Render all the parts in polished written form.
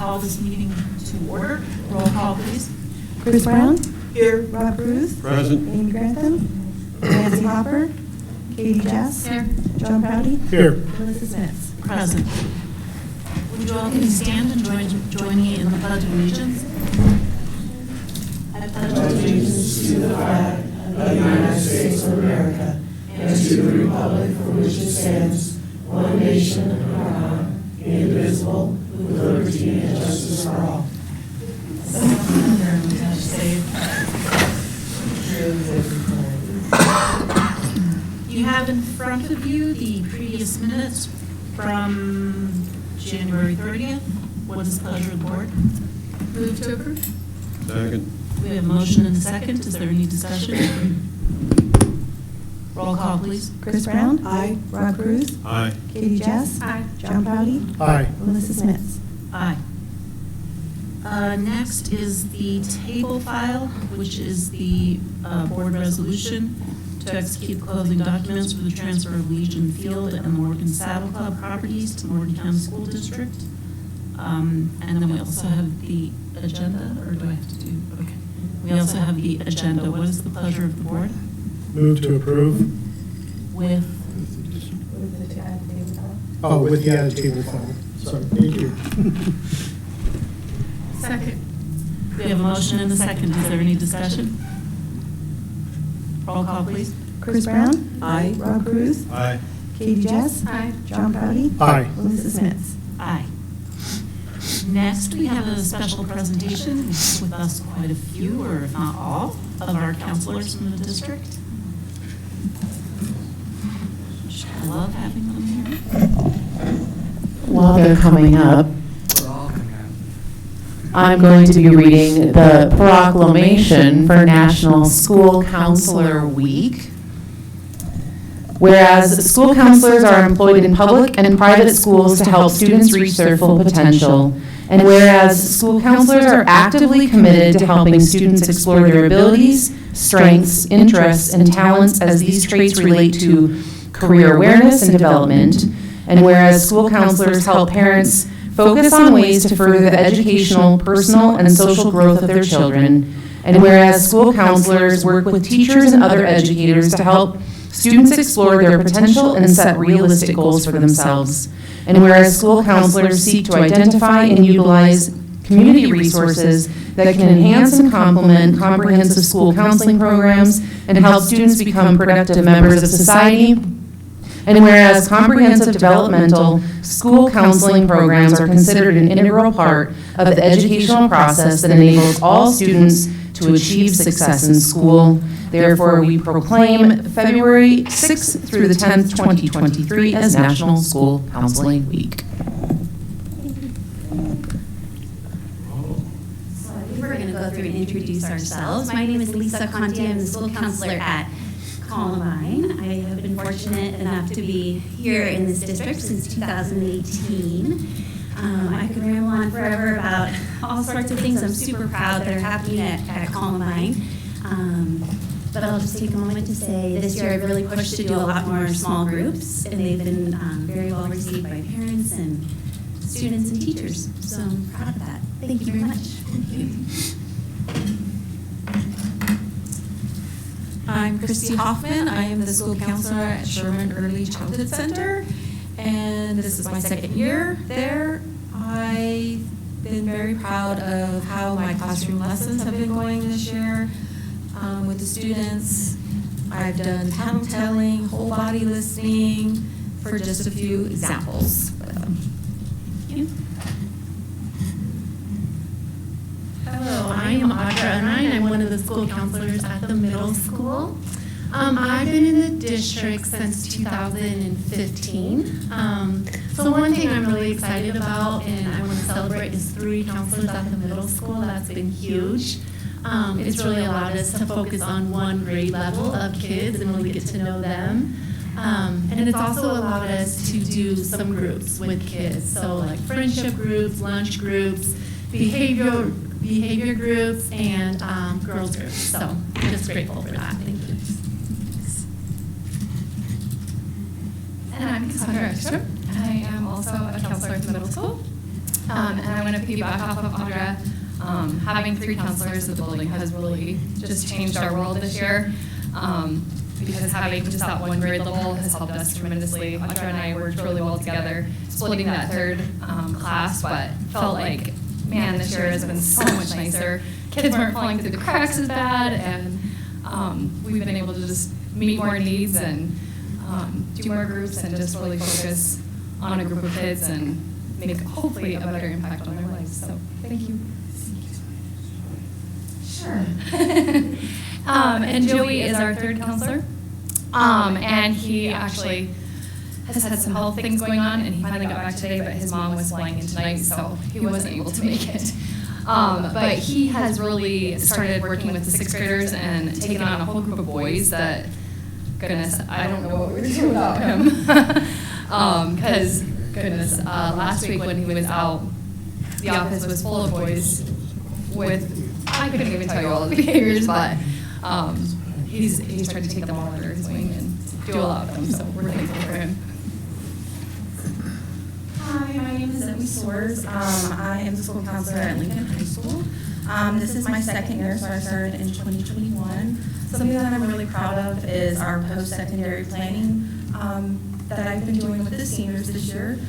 call this meeting to order. Roll call, please. Chris Brown? Here. Rob Cruz? Present. Amy Grantham? Nancy Hopper? Katie Jess? Here. John Prouty? Here. Melissa Smith? Present. Would you all please stand and join me in the Pledge of Allegiance? I pledge allegiance to the flag of the United States of America and to the republic for which it stands, one nation under God, indivisible, with liberty and justice for all. You have in front of you the previous minutes from January 30th. What is the pleasure of the board? Move to approve. Second. We have a motion and a second. Is there any discussion? Roll call, please. Chris Brown? Aye. Rob Cruz? Aye. Katie Jess? Aye. John Prouty? Aye. Melissa Smith? Aye. Next is the table file, which is the board resolution to execute closing documents for the transfer of Legion Field and Morgan Saddle Club properties to Morgan County School District. And then we also have the agenda, or do I have to do, okay. We also have the agenda. What is the pleasure of the board? Move to approve. With, Oh, with the added table file. Sorry, thank you. second. We have a motion and a second. Is there any discussion? Roll call, please. Chris Brown? Aye. Rob Cruz? Aye. Katie Jess? Aye. John Prouty? Aye. Melissa Smith? Aye. Next, we have a special presentation. We have with us quite a few, or if not all, of our counselors from the district. I love having them here. While they're coming up, I'm going to be reading the proclamation for National School Counselor Week. Whereas school counselors are employed in public and private schools to help students reach their full potential, and whereas school counselors are actively committed to helping students explore their abilities, strengths, interests, and talents as these traits relate to career awareness and development, and whereas school counselors help parents focus on ways to further the educational, personal, and social growth of their children, and whereas school counselors work with teachers and other educators to help students explore their potential and set realistic goals for themselves, and whereas school counselors seek to identify and utilize community resources that can enhance and complement comprehensive school counseling programs and help students become productive members of society, and whereas comprehensive developmental school counseling programs are considered an integral part of the educational process that enables all students to achieve success in school, therefore we proclaim February 6th through the 10th, 2023 as National School Counseling Week. So I think we're going to go through and introduce ourselves. My name is Lisa Conti. I'm the school counselor at Columbine. I have been fortunate enough to be here in this district since 2018. I could ramble on forever about all sorts of things I'm super proud that are happening at Columbine. But I'll just take a moment to say this year I've really pushed to do a lot more small groups, and they've been very well received by parents and students and teachers. So I'm proud of that. Thank you very much. Thank you. I'm Christy Hoffman. I am the school counselor at Sherman Early Childhood Center, and this is my second year there. I've been very proud of how my classroom lessons have been going this year with the students. I've done panel telling, whole body listening, for just a few examples. Hello, I am Audra Unrein. I'm one of the school counselors at the middle school. I've been in the district since 2015. So one thing I'm really excited about and I want to celebrate is 3 counselors at the middle school. That's been huge. It's really allowed us to focus on one grade level of kids and really get to know them. And it's also allowed us to do some groups with kids. So like friendship groups, lunch groups, behavior groups, and girls groups. So I'm just grateful for that. Thank you. And I'm Cassandra Ekstrom. I am also a counselor at the middle school. And I want to piggyback off of Audra. Having 3 counselors at the building has really just changed our world this year. Because having just that one grade level has helped us tremendously. Audra and I worked really well together, splitting that 3rd class, but felt like, man, this year has been so much nicer. Kids weren't falling through the cracks as bad, and we've been able to just meet more needs and do more groups and just really focus on a group of kids and make hopefully a better impact on their lives. So thank you. Sure. And Joey is our 3rd counselor. And he actually has had some health things going on, and he finally got back today, but his mom was flying in tonight, so he wasn't able to make it. But he has really started working with the 6th graders and taken on a whole group of boys that, goodness, I don't know what we would do without him. Because, goodness, last week when he was out, the office was full of boys with, I couldn't even tell you all the behaviors, but he's tried to take them all under his wing and do a lot of them, so we're thankful for him. Hi, my name is Zoe Soares. I am the school counselor at Lincoln High School. This is my 2nd year, so I started in 2021. Something that I'm really proud of is our post-secondary planning that I've been doing with the seniors this year.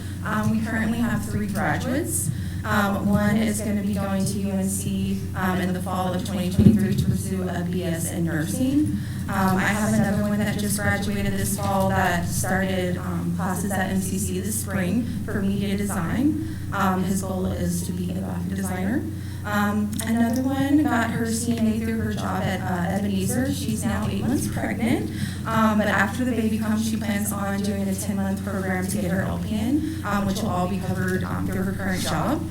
We currently have 3 graduates. One is going to be going to UNC in the fall of 2023 to pursue a BS in nursing. I have another one that just graduated this fall that started classes at MCC this spring for media design. His goal is to be a graphic designer. Another one got her CNA through her job at Ebenezer. She's now 8 months pregnant. But after the baby comes, she plans on doing a 10-month program to get her LPN, which will all be covered through her current job.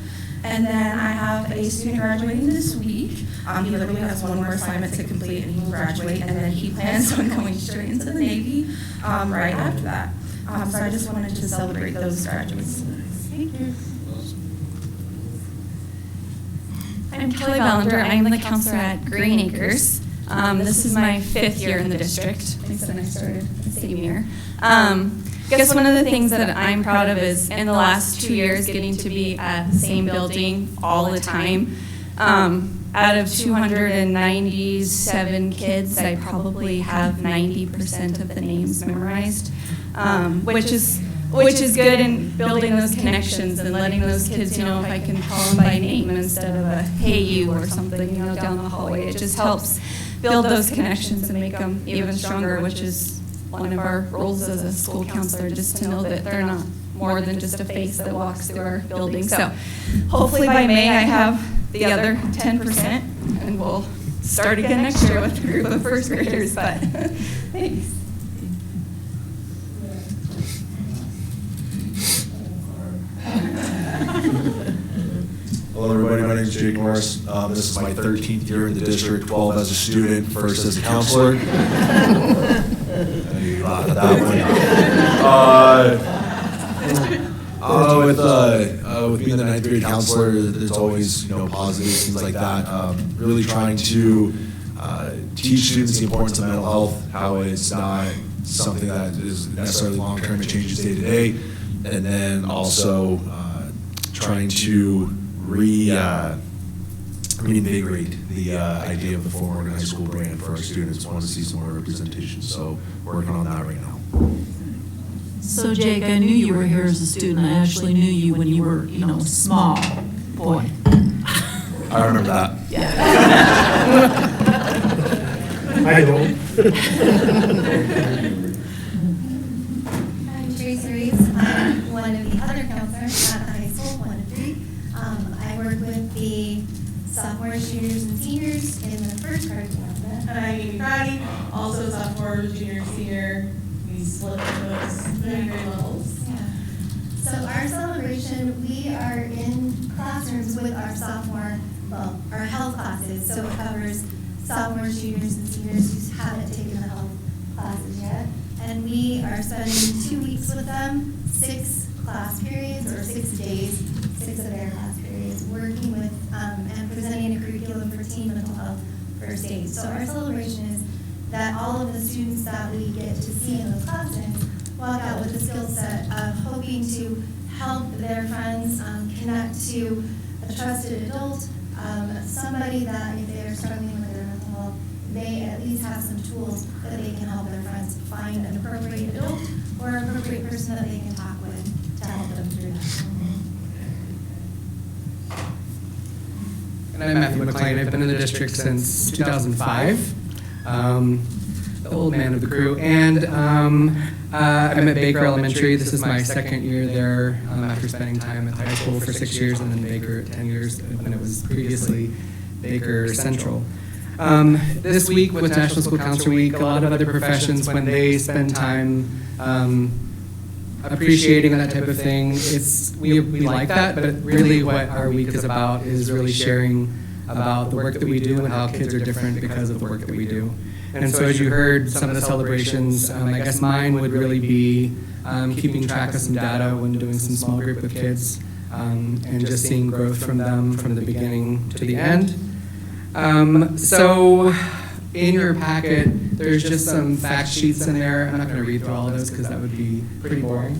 And then I have a student graduating this week. He literally has one more assignment to complete and he will graduate, and then he plans on going straight into the Navy right after that. So I just wanted to celebrate those graduates. Thank you. I'm Kelly Ballinger. I am the counselor at Green Acres. This is my 5th year in the district. Like I said, I started the same year. I guess one of the things that I'm proud of is in the last 2 years getting to be at the same building all the time. Out of 297 kids, I probably have 90% of the names memorized, which is good in building those connections and letting those kids, if I can call them by name instead of a hey you or something, down the hallway. It just helps build those connections and make them even stronger, which is one of our roles as a school counselor, just to know that they're not more than just a face that walks through our building. So hopefully by May I have the other 10%, and we'll start again next year with a group of 1st graders, but thanks. Hello everybody, my name is Jake Norris. This is my 13th year in the district, 12 as a student, 1st as a counselor. You laugh at that one. With being the 9th grade counselor, there's always positive things like that. Really trying to teach students the importance of mental health, how it's not something that is necessarily long-term, it changes day to day, and then also trying to reinvigorate the idea of the Fort Morgan High School brand for our students. Want to see some more representation, so working on that right now. So Jake, I knew you were here as a student. I actually knew you when you were, a small boy. I remember that. Yeah. I don't. I'm Teresa Reeves. I'm one of the other counselors at the high school, 1 of 3. I work with the sophomores, juniors, and seniors in the first part of development. And I'm Amy Crowdy, also sophomore, junior, senior. We split those 3 grade levels. Yeah. So our celebration, we are in classrooms with our our health classes. So it covers sophomores, juniors, and seniors who haven't taken the health classes yet. And we are spending 2 weeks with them, 6 class periods or 6 days, 6 of their class periods, working with and presenting a curriculum for teen mental health first aid. So our celebration is that all of the students that we get to see in those classes walk out with a skill set of hoping to help their friends connect to a trusted adult, somebody that if they're struggling with their mental health, they at least have some tools that they can help their friends find an appropriate adult or an appropriate person that they can talk with to help them through that. And I'm Matthew McLean. I've been in the district since 2005. The old man of the crew. And I'm at Baker Elementary. This is my second year there after spending time at high school for 6 years and then Baker 10 years when it was previously Baker Central. This week with National School Counselor Week, a lot of other professions, when they spend time appreciating that type of thing, we like that, but really what our week is about is really sharing about the work that we do and how kids are different because of the work that we do. And so as you heard some of the celebrations, I guess mine would really be keeping track of some data when doing some small group with kids and just seeing growth from them from the beginning to the end. So in your packet, there's just some fact sheets in there. I'm not going to read through all of those because that would be pretty boring.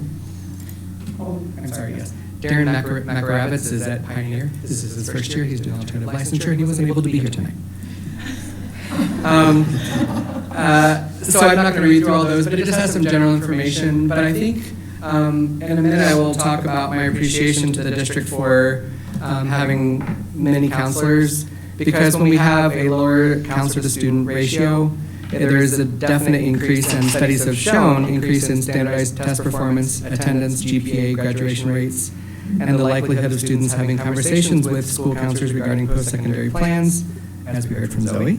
Oh, I'm sorry, yes. Darren McRabbits is at Pioneer. This is his first year. He's doing alternative licensure, and he wasn't able to be here tonight. So I'm not going to read through all those, but it just has some general information. But I think in a minute I will talk about my appreciation to the district for having many counselors, because when we have a lower counselor-to-student ratio, there is a definite increase, and studies have shown increase in standardized test performance, attendance, GPA, graduation rates, and the likelihood of students having conversations with school counselors regarding post-secondary plans, as we heard from Zoe,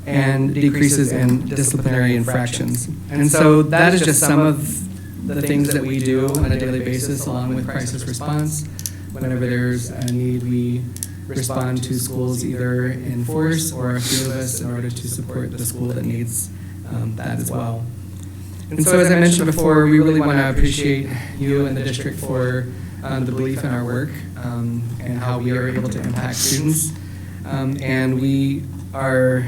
and decreases in disciplinary infractions. And so that is just some of the things that we do on a daily basis along with crisis response. Whenever there's a need, we respond to schools either in force or a few of us in order to support the school that needs that as well. And so as I mentioned before, we really want to appreciate you and the district for the belief in our work and how we are able to impact students. And we are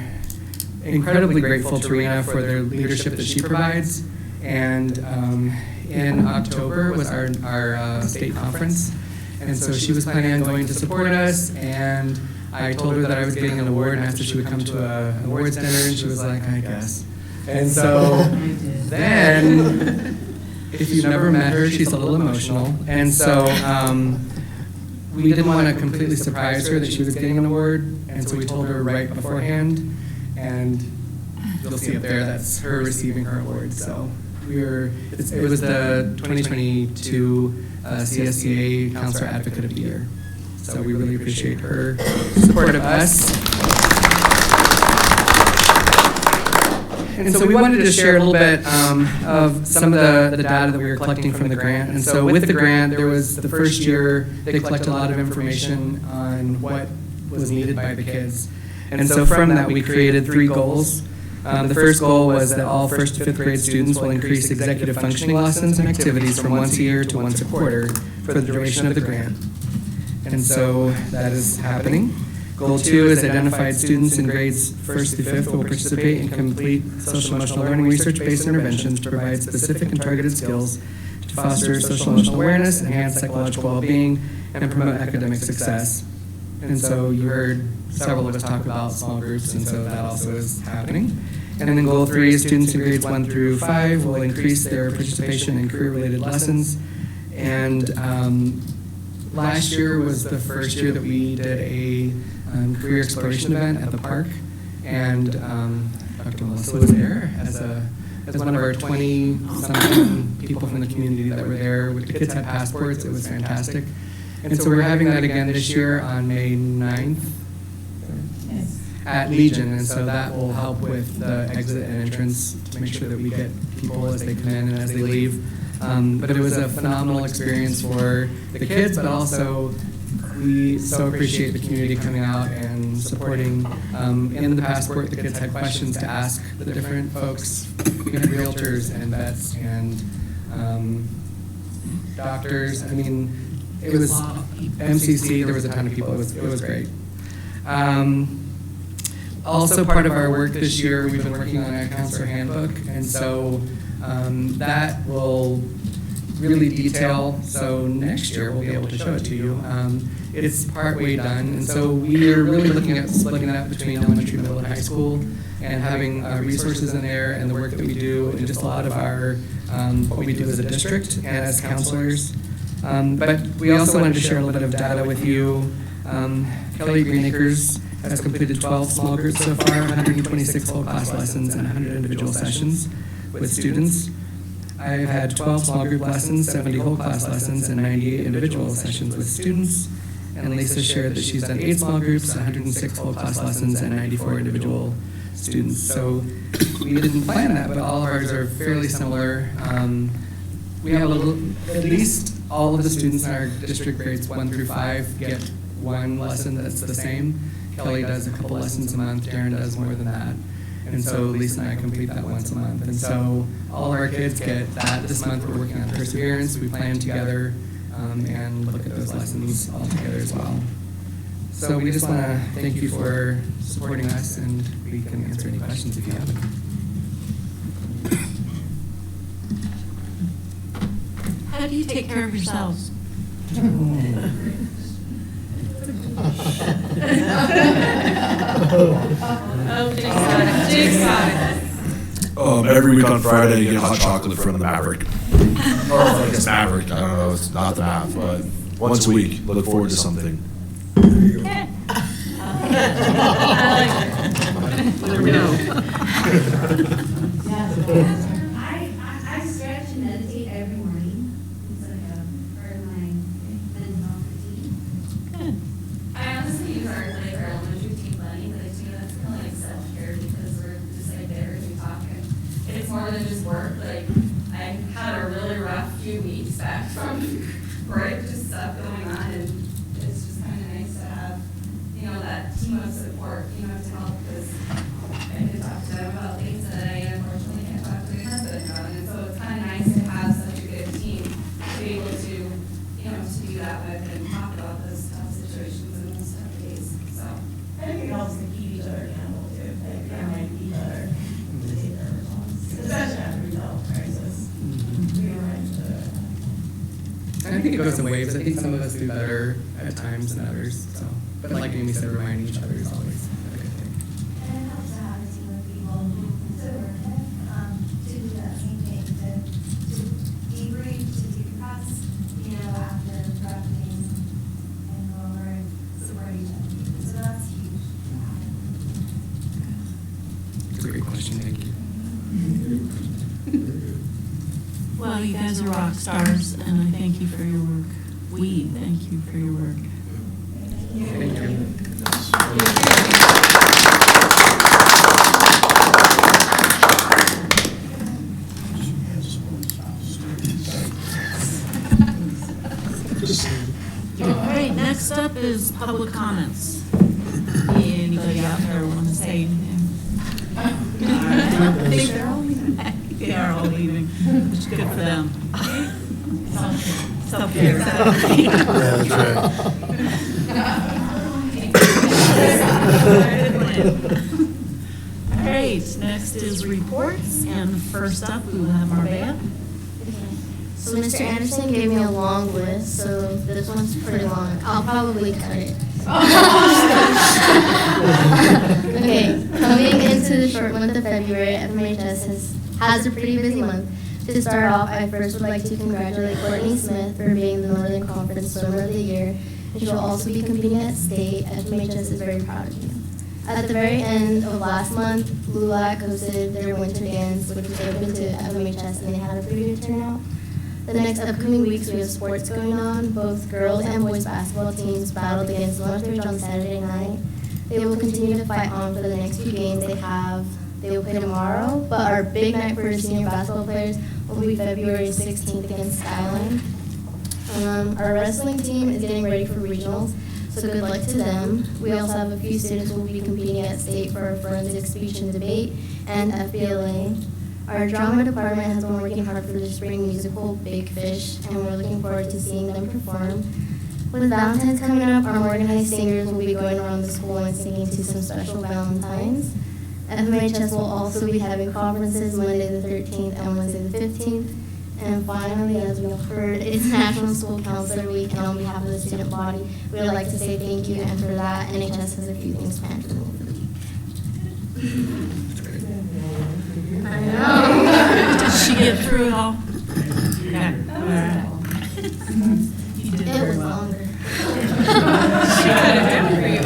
incredibly grateful to Rena for the leadership that she provides. And in October was our state conference. And so she was planning on going to support us, and I told her that I was getting an award and asked if she would come to an awards dinner, and she was like, I guess. And so then, if you've never met her, she's a little emotional. And so we didn't want to completely surprise her that she was getting an award, and so we told her right beforehand, and you'll see up there, that's her receiving her award. So it was the 2022 CSCA Counselor Advocate of the Year. So we really appreciate her support of us. And so we wanted to share a little bit of some of the data that we were collecting from the grant. And so with the grant, there was the first year, they collected a lot of information on what was needed by the kids. And so from that, we created 3 goals. The first goal was that all 1st to 5th grade students will increase executive functioning lessons and activities from once a year to once a quarter for the duration of the grant. And so that is happening. Goal 2 is identified students in grades 1st through 5th will participate in complete social emotional learning research-based interventions to provide specific and targeted skills to foster social emotional awareness, enhance psychological well-being, and promote academic success. And so you heard several of us talk about small groups, and so that also is happening. And then goal 3 is students in grades 1 through 5 will increase their participation in career-related lessons. And last year was the first year that we did a career exploration event at the park, and Dr. Melissa was there as one of our 20-something people from the community that were there. The kids had passports. It was fantastic. And so we're having that again this year on May 9th at Legion, and so that will help with the exit and entrance to make sure that we get people as they come in and as they leave. But it was a phenomenal experience for the kids, but also we so appreciate the community coming out and supporting. In the passport, the kids had questions to ask the different folks. We had realtors and vets and doctors. I mean, it was MCC, there was a ton of people. It was great. Also part of our work this year, we've been working on a counselor handbook, and so that will really detail, so next year we'll be able to show it to you. It's partway done, and so we are really looking at splitting that between elementary, middle, and high school, and having resources in there, and the work that we do, and just a lot of our, what we do as a district and as counselors. But we also wanted to share a little bit of data with you. Kelly Greenacres has completed 12 small groups so far, 126 whole class lessons, and 100 individual sessions with students. I've had 12 small group lessons, 70 whole class lessons, and 98 individual sessions with students. And Lisa shared that she's done 8 small groups, 106 whole class lessons, and 94 individual students. So we didn't plan that, but all of ours are fairly similar. We have at least all of the students in our district grades 1 through 5 get one lesson that's the same. Kelly does a couple lessons a month, Darren does more than that. And so Lisa and I complete that once a month. And so all of our kids get that. This month we're working on Perseverance. We plan together and look at those lessons all together as well. So we just want to thank you for supporting us, and we can answer any questions if you have any. How do you take care of yourselves? Every week on Friday, you get hot chocolate from the Maverick. Or I guess Maverick, I don't know, it's not the Mav, but once a week, look forward to something. There we go. I stretch and meditate every morning. It's like a part of my mental routine. Good. I honestly use our elementary team planning, like, to me, that's kind of like self-care, because we're just like there and we talk, and it's more than just work. Like, I had a really rough few weeks back from break, just stuff going on, and it's just kind of nice to have, that team of support, to help, because I can talk to them about things that I unfortunately can't talk to my husband about, and so it's kind of nice to have such a good team to be able to, to do that with and talk about those tough situations and those tough days, so. I think it helps to keep each other accountable too, like remind each other to take their responsibility, especially after we dealt with crisis. We remind each other. And I think it goes in waves. I think some of us do better at times than others. So, but like Amy said, reminding each other is always a good thing. And it helps to have a team of people to work with, to do that same thing, to debrief, to decompress, after rough things, and go over and support each other. So that's huge. It's a great question. Thank you. Well, you guys are rock stars, and I thank you for your work. We thank you for your work. Thank you. All right, next up is public comments. Anybody out there want to say anything? They are all leaving, which is good for them. Self-care. Yeah, that's right. All right, next is reports, and first up, we will have Marbella. So Mr. Anderson gave me a long list, so this one's pretty long. I'll probably cut it. Okay, coming into the short month of February, FMHS has a pretty busy month. To start off, I first would like to congratulate Courtney Smith for being the Northern Conference Swimmer of the Year, and she will also be competing at state. FMHS is very proud of you. At the very end of last month, LULAC hosted their winter games, which was open to FMHS, and they had a pretty good turnout. The next upcoming weeks, we have sports going on. Both girls and boys basketball teams battled against Northridge on Saturday night. They will continue to fight on for the next few games they will play tomorrow, but our big night for senior basketball players will be February 16th against Skyline. Our wrestling team is getting ready for regionals, so good luck to them. We also have a few students who will be competing at state for our forensic speech and debate and FBLA. Our drama department has been working hard for the spring musical Big Fish, and we're looking forward to seeing them perform. With Valentine's coming up, our Morgan High singers will be going around the school and singing to some special Valentines. FMHS will also be having conferences Monday the 13th and Wednesday the 15th, And finally, as we have heard, it's National School Counselor Week, and on behalf of the student body, we would like to say thank you, and for that, NHS has a few things planned for the week. I know. Did she get through it all? Okay, all right. You did It very was well. longer. She cut it down for you.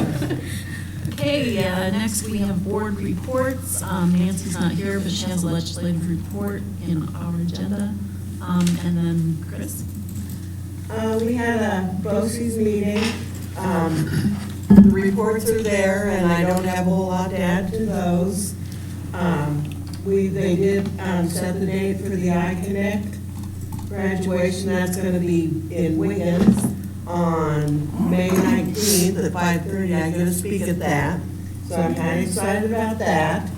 Okay, next we have board reports. Nancy's not here, but she has a legislative report in our agenda. And then Chris. We had a BOCES meeting. The reports are there, and I don't have a whole lot to add to those. They did set the date for the iConnect graduation. That's going to be in Wiggins on May 19th at 5:30. I'm going to speak at that, so I'm kind of excited about that.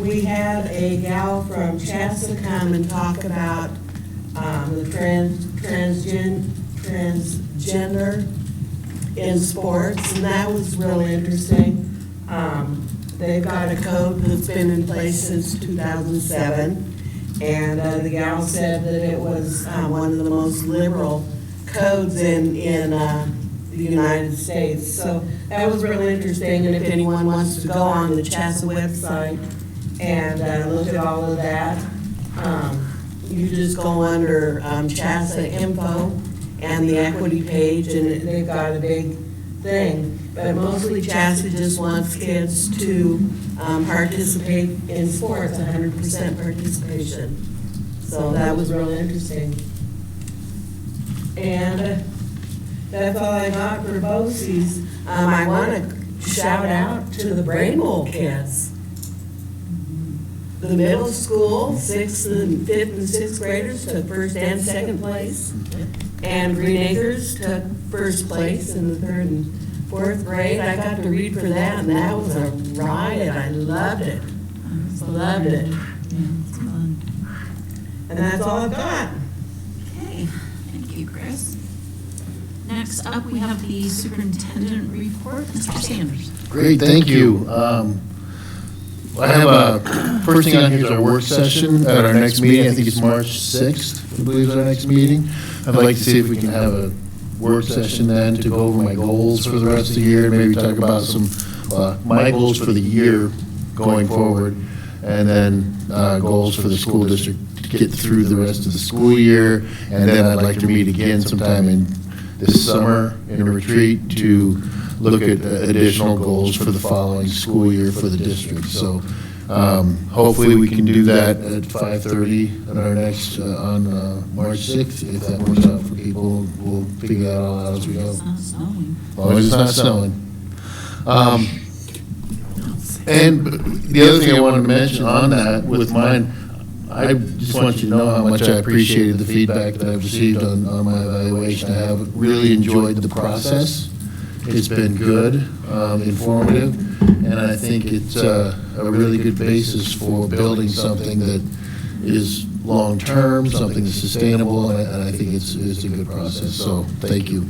We had a gal from Shasta come and talk about the transgender in sports, and that was really interesting. They've got a code that's been in place since 2007, and the gal said that it was one of the most liberal codes in the United States. So that was really interesting, and if anyone wants to go on the CHASA website and look at all of that, you just go under CHASA info and the equity page, and they've got a big thing. But mostly CHASA just wants kids to participate in sports, 100% participation. So that was really interesting. And that's all I got for BOCES. I want to shout out to the Brain Bowl kids. The middle school, 5th and 6th graders took first and second place. And Green Acres took first place in the 3rd and 4th grade. I got to read for that, and that was a riot. I loved it. Loved it. And that's all I've got. Okay, thank you, Chris. Next up, we have the superintendent report. Mr. Sanders. Great, thank you. I have first thing on here is our work session at our next meeting. I think it's March 6th, I believe is our next meeting. I'd like to see if we can have a work session then to go over my goals for the rest of the year, maybe talk about some, my goals for the year going forward, and then goals for the school district to get through the rest of the school year. And then I'd like to meet again sometime in this summer in a retreat to look at additional goals for the following school year for the district. So hopefully we can do that at 5:30 at our next, on March 6th. If that works out for people, we'll figure that all out as we go. It's not snowing. As long as it's not snowing. And the other thing I wanted to mention on that with mine, I just want you to know how much I appreciated the feedback that I've received on my evaluation. I have really enjoyed the process. It's been good, informative, and I think it's a really good basis for building something that is long-term, something that's sustainable, and I think it's a good process, so thank you.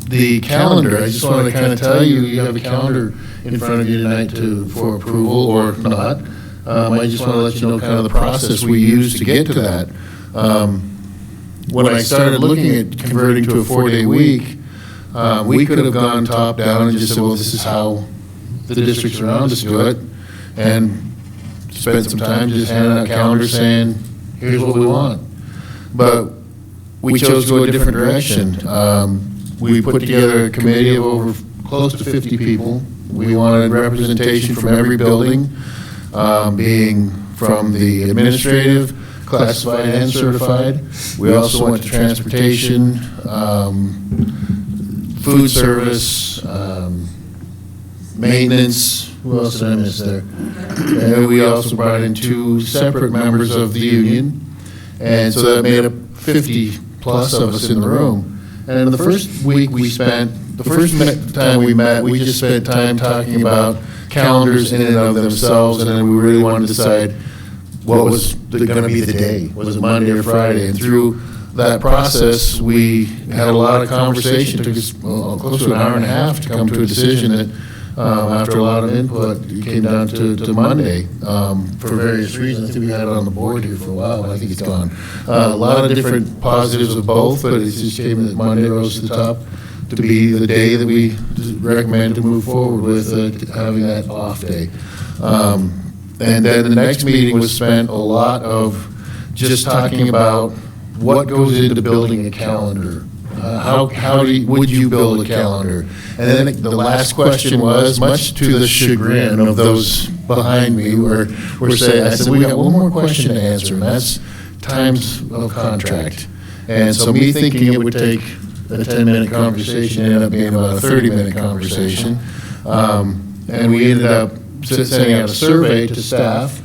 The calendar, I just want to kind of tell you, you have a calendar in front of you tonight for approval or not. I just want to let you know kind of the process we use to get to that. When I started looking at converting to a 4-day week, we could have gone top down and just said, well, this is how the districts around us do it, and spent some time just handing out calendars saying, here's what we want. But we chose to go a different direction. We put together a committee of over close to 50 people. We wanted representation from every building, being from the administrative, classified and certified. We also went to transportation, food service, maintenance. Who else did I miss there? And we also brought in 2 separate members of the union. And so that made up 50 plus of us in the room. And in the first week we spent, the first time we met, we just spent time talking about calendars in and of themselves, and then we really wanted to decide what was going to be the day. Was it Monday or Friday? And through that process, we had a lot of conversation. It took us close to an hour and a half to come to a decision that after a lot of input, it came down to Monday for various reasons. I think we had it on the board here for a while, but I think it's gone. A lot of different positives of both, but it just came that Monday rose to the top to be the day that we recommend to move forward with having that off day. And then the next meeting was spent a lot of just talking about what goes into building a calendar. Would you build a calendar? And then the last question was, much to the chagrin of those behind me, were saying, I said, we got one more question to answer, and that's times of contract. And so me thinking it would take a 10-minute conversation ended up being about a 30-minute conversation. And we ended up sending out a survey to staff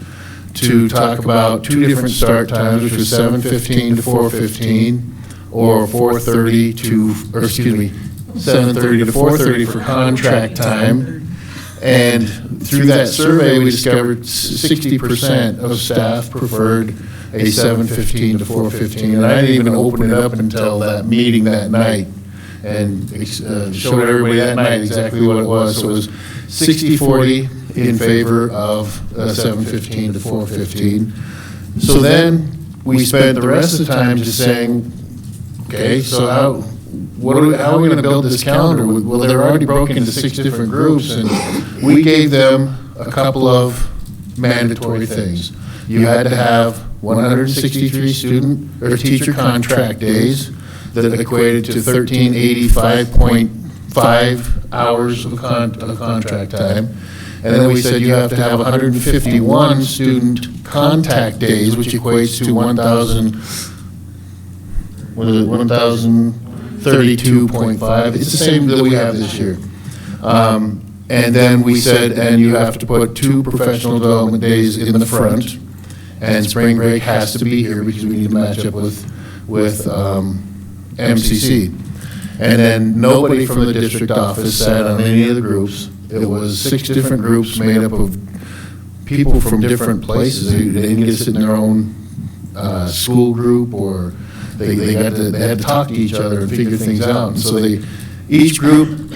to talk about two different start times, which was 7:15 to 4:15, or 7:30 to 4:30 for contract time. And through that survey, we discovered 60% of staff preferred a 7:15 to 4:15. And I didn't even open it up until that meeting that night and showed everybody that night exactly what it was. So it was 60-40 in favor of 7:15 to 4:15. So then we spent the rest of the time just saying, okay, so how are we going to build this calendar? Well, they're already broken into 6 different groups, and we gave them a couple of mandatory things. You had to have 163 student or teacher contract days that equated to 1385.5 hours of contract time. And then we said you have to have 151 student contact days, which equates to 1,032.5. It's the same that we have this year. And then we said, and you have to put 2 professional development days in the front, and spring break has to be here because we need to match up with MCC. And then nobody from the district office sat on any of the groups. It was 6 different groups made up of people from different places. They didn't get to sit in their own school group, or they had to talk to each other and figure things out. And so each group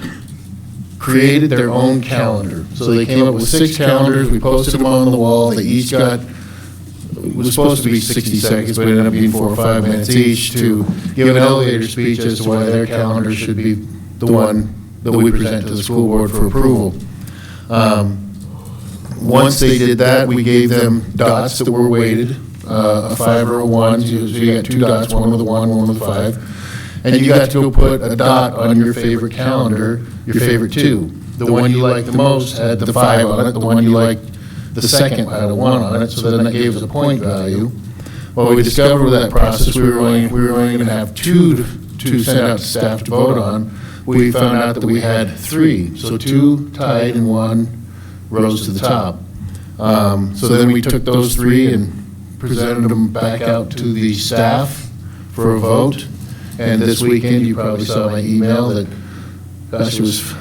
created their own calendar. So they came up with 6 calendars. We posted them on the wall. They each got, it was supposed to be 60 seconds, but it ended up being 4 or 5 minutes each to give an elevator speech as to why their calendar should be the one that we present to the school board for approval. Once they did that, we gave them dots that were weighted, a 5 or a 1. So you got 2 dots, one with a 1, one with a 5. And you got to go put a dot on your favorite calendar, your favorite 2. The one you liked the most had the 5 on it. The one you liked the second had a 1 on it. So then that gave us a point value. Well, we discovered with that process we were only going to have 2 to send out to staff to vote on. We found out that we had 3. So 2 tied and 1 rose to the top. So then we took those 3 and presented them back out to the staff for a vote. And this weekend, you probably saw my email that, gosh, it was,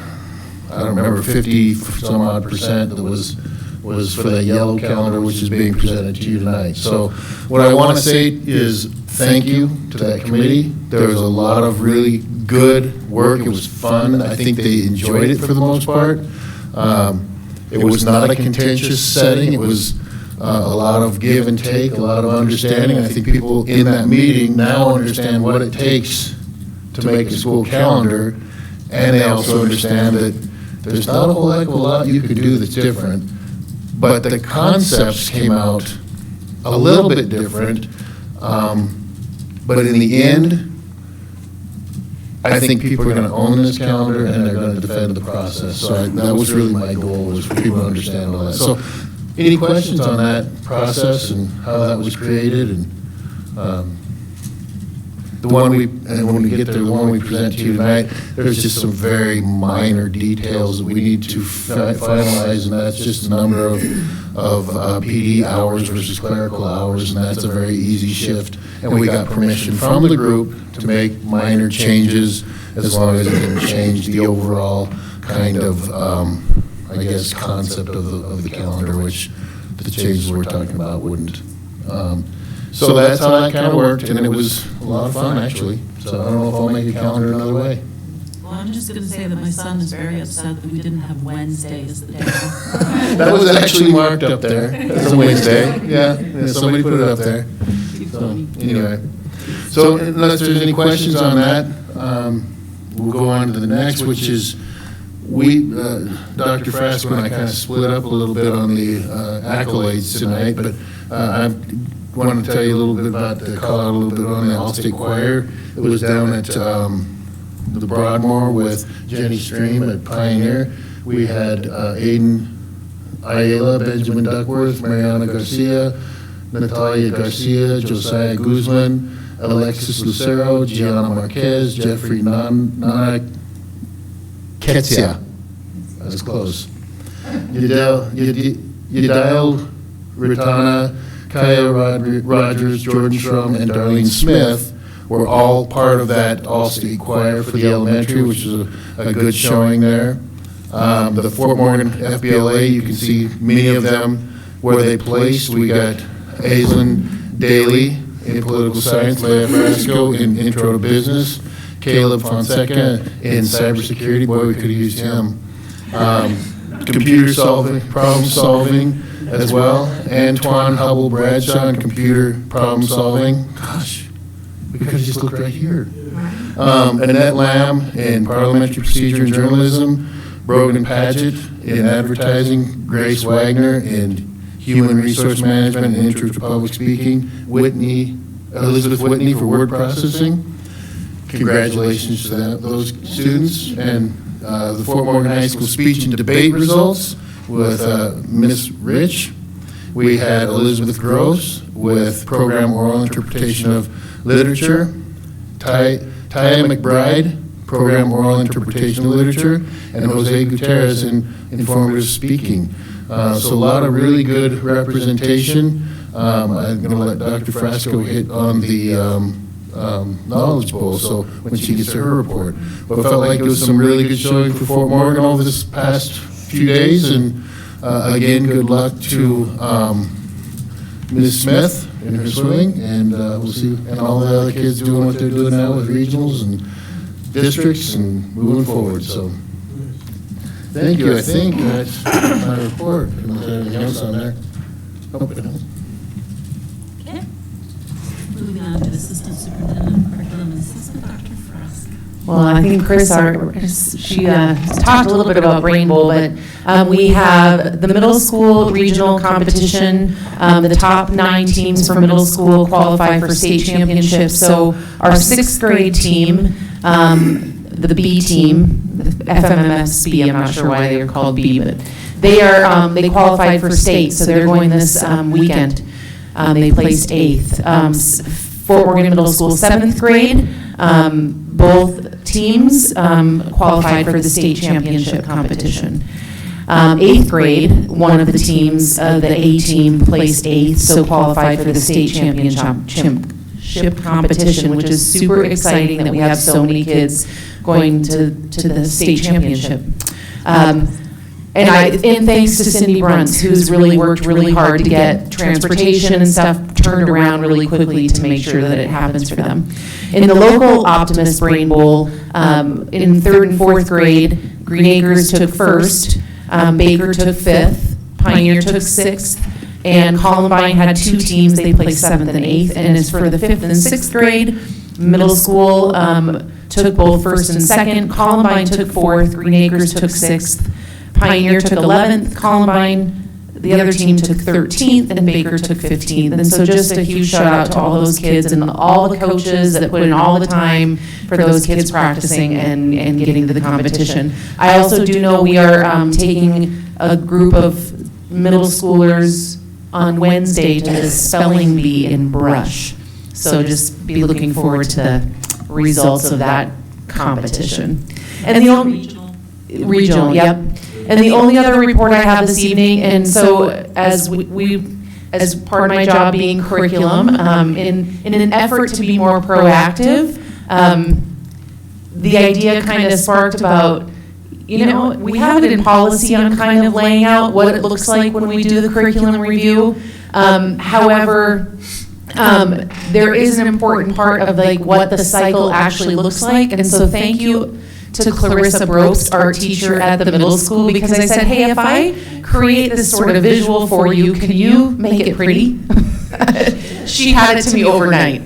I don't remember, 50-some-odd% that was for that yellow calendar, which is being presented to you tonight. So what I want to say is thank you to that committee. There was a lot of really good work. It was fun. I think they enjoyed it for the most part. It was not a contentious setting. It was a lot of give and take, a lot of understanding. I think people in that meeting now understand what it takes to make a school calendar, and they also understand that there's not a whole heck of a lot you could do that's different, but the concepts came out a little bit different, but in the end, I think people are going to own this calendar and they're going to defend the process. So that was really my goal, was for people to understand all that. So any questions on that process and how that was created? And when we get there, the one we present to you tonight, there's just some very minor details that we need to finalize, and that's just the number of PD hours versus clerical hours, and that's a very easy shift. And we got permission from the group to make minor changes as long as it didn't change the overall kind of, I guess, concept of the calendar, which the changes we're talking about wouldn't. So that's how that kind of worked, and it was a lot of fun, actually. So I don't know if I'll make a calendar another way. Well, I'm just going to say that my son is very upset that we didn't have Wednesday as the day. That was actually marked up there as a Wednesday. Yeah, somebody put it up there. So, anyway. So unless there's any questions on that, we'll go on to the next, which is Dr. Frasco and I kind of split up a little bit on the accolades tonight, but I wanted to tell you a little bit about call out a little bit on the All-State Choir. It was down at the Broadmoor with Jenny Stream at Pioneer. We had Aiden Ayala, Benjamin Duckworth, Mariana Garcia, Natalia Garcia, Josiah Guzman, Alexis Lucero, Gianna Marquez, Jeffrey Nana Ketsia. That was close. Yadiel Ritana, Kaya Rogers, Jordan Shrum, and Darlene Smith were all part of that All-State Choir for the elementary, which is a good showing there. The Fort Morgan FBLA, you can see many of them where they placed. We got Aislinn Daly in political science, Leah Frasco in intro to business, Caleb Fonseca in cybersecurity, boy, we could have used him. Computer solving, problem solving as well. Antoine Hubble Bradshaw in computer problem solving. Gosh, we could have just looked right here. Annette Lamb in parliamentary procedure and journalism, Brogan Paget in advertising, Grace Wagner in human resource management and intro to public speaking, Elizabeth Whitney for word processing. Congratulations to those students. And the Fort Morgan High School speech and debate results with Miss Rich. We had Elizabeth Gross with program oral interpretation of literature. Taya McBride, program oral interpretation of literature. And Jose Gutierrez in informative speaking. So a lot of really good representation. I'm going to let Dr. Frasco hit on the Knowledge Bowl, so when she gets to her report. But I felt like it was some really good showing for Fort Morgan over this past few days, and again, good luck to Ms. Smith in her swimming, and we'll see, and all the other kids doing what they're doing now with regionals and districts and moving forward. So, thank you. I think that's my report. Unless there's anything else on there. Hope it does. Moving on to Assistant Superintendent of Curriculum and Assistant, Dr. Frasco. Well, I think Chris, she talked a little bit about Brain Bowl, but we have the middle school regional competition. The top 9 teams for middle school qualify for state championships. So our 6th grade team, the B team, the FMMSB, I'm not sure why they are called B, but they qualified for state, so they're going this weekend. They placed 8th. Fort Morgan Middle School 7th grade, both teams qualified for the state championship competition. 8th grade, one of the teams, the A team, placed 8th, so qualified for the state championship competition, which is super exciting that we have so many kids going to the state championship. And thanks to Cindy Bruntz, who's really worked really hard to get transportation and stuff turned around really quickly to make sure that it happens for them. In the local Optimist Brain Bowl, in 3rd and 4th grade, Green Acres took 1st, Baker took 5th, Pioneer took 6th, and Columbine had 2 teams. They placed 7th and 8th. And as for the 5th and 6th grade, middle school took both 1st and 2nd. Columbine took 4th, Green Acres took 6th. Pioneer took 11th, Columbine, the other team took 13th, and Baker took 15th. And so just a huge shout out to all those kids and all the coaches that put in all the time for those kids practicing and getting to the competition. I also do know we are taking a group of middle schoolers on Wednesday to the spelling bee in Brush. So just be looking forward to the results of that competition. And the only regional, yep. And the only other report I have this evening, and so as as part of my job being curriculum, in an effort to be more proactive, the idea kind of sparked about, we have it in policy on kind of laying out what it looks like when we do the curriculum review. However, there is an important part of what the cycle actually looks like, and so thank you to Clarissa Brobst, art teacher at the middle school, because I said, hey, if I create this sort of visual for you, can you make it pretty? She had it to me overnight.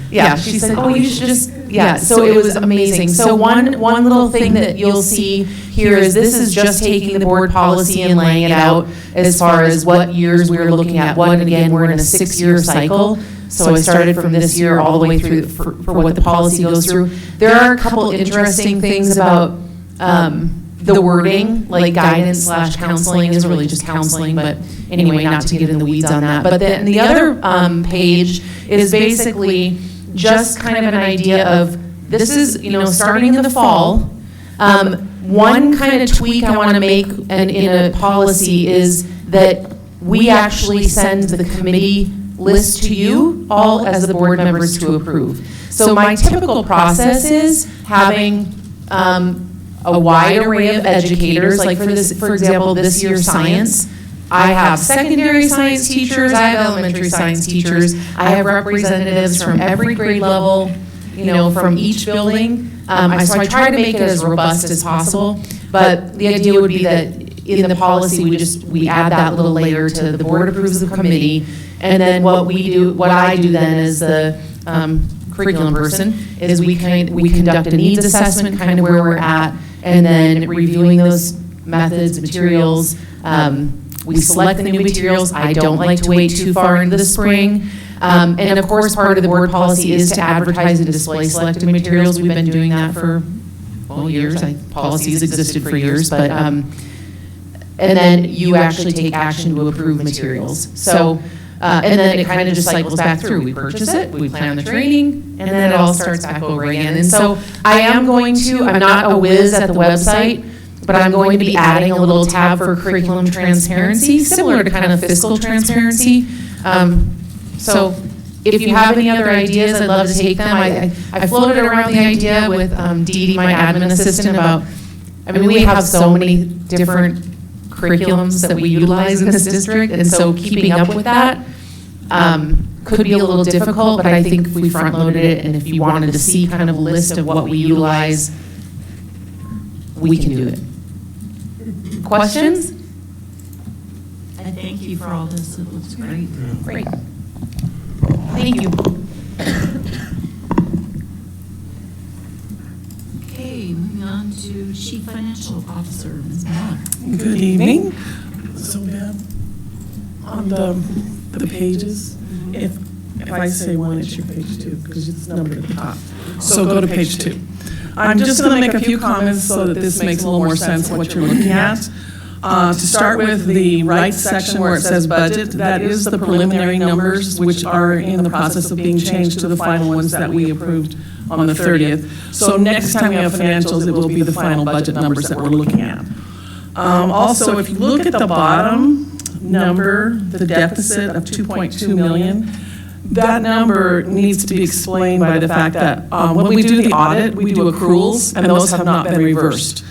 Yeah, she said, oh, you should just, yeah, so it was amazing. So one little thing that you'll see here is this is just taking the board policy and laying it out as far as what years we were looking at. One, again, we're in a 6-year cycle. So I started from this year all the way through for what the policy goes through. There are a couple interesting things about the wording, like guidance/counseling is really just counseling, but anyway, not to get in the weeds on that. But then the other page is basically just kind of an idea of, this is, starting in the fall. One kind of tweak I want to make in a policy is that we actually send the committee list to you all as the board members to approve. So my typical process is having a wide array of educators, like for example, this year's science. I have secondary science teachers, I have elementary science teachers, I have representatives from every grade level, from each building. So I try to make it as robust as possible, but the idea would be that in the policy, we add that little layer to the board approves the committee, and then what I do then as the curriculum person is we conduct a needs assessment, kind of where we're at, and then reviewing those methods, materials. We select the new materials. I don't like to wait too far into the spring. And of course, part of the board policy is to advertise and display selected materials. We've been doing that for, years. Policies existed for years, but, and then you actually take action to approve materials. So, and then it kind of just cycles back through. We purchase it, we plan the training, and then it all starts back over again. And so I'm not a whiz at the website, but I'm going to be adding a little tab for curriculum transparency, similar to kind of fiscal transparency. So if you have any other ideas, I'd love to take them. I floated around the idea with Dee Dee, my admin assistant, about, we have so many different curriculums that we utilize in this district, and so keeping up with that could be a little difficult, but I think if we front-loaded it, and if you wanted to see kind of a list of what we utilize, we can do it. Questions? I thank you for all this. It looks great. Great. Thank you. Okay, moving on to Chief Financial Officer, Ms. Miller. Good evening. So Deb, on the pages, if I say one, it's your page 2, because it's numbered at the top. So go to page 2. I'm just going to make a few comments so that this makes a little more sense of what you're looking at. To start with, the right section where it says budget, that is the preliminary numbers, which are in the process of being changed to the final ones that we approved on the 30th. So next time we have financials, it will be the final budget numbers that we're looking at. Also, if you look at the bottom number, the deficit of 2.2 million, that number needs to be explained by the fact that when we do the audit, we do accruals, and those have not been reversed,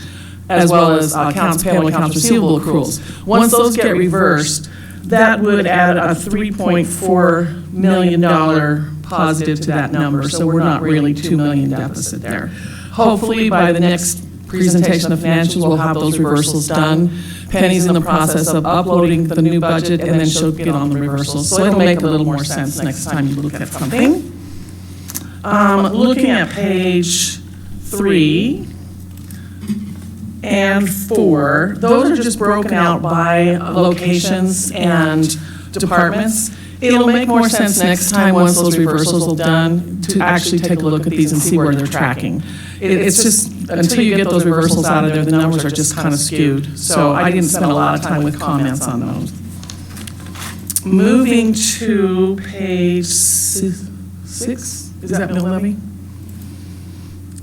as well as accounts payable and accounts receivable accruals. Once those get reversed, that would add a $3.4 million positive to that number, so we're not really $2 million deficit there. Hopefully, by the next presentation of financials, we'll have those reversals done. Penny's in the process of uploading the new budget, and then she'll get on the reversals. So it'll make a little more sense next time you look at something. Looking at page 3 and 4, those are just broken out by locations and departments. It'll make more sense next time, once those reversals are done, to actually take a look at these and see where they're tracking. It's just, until you get those reversals out of there, the numbers are just kind of skewed. So I didn't spend a lot of time with comments on those. Moving to page 6, is that mill levy?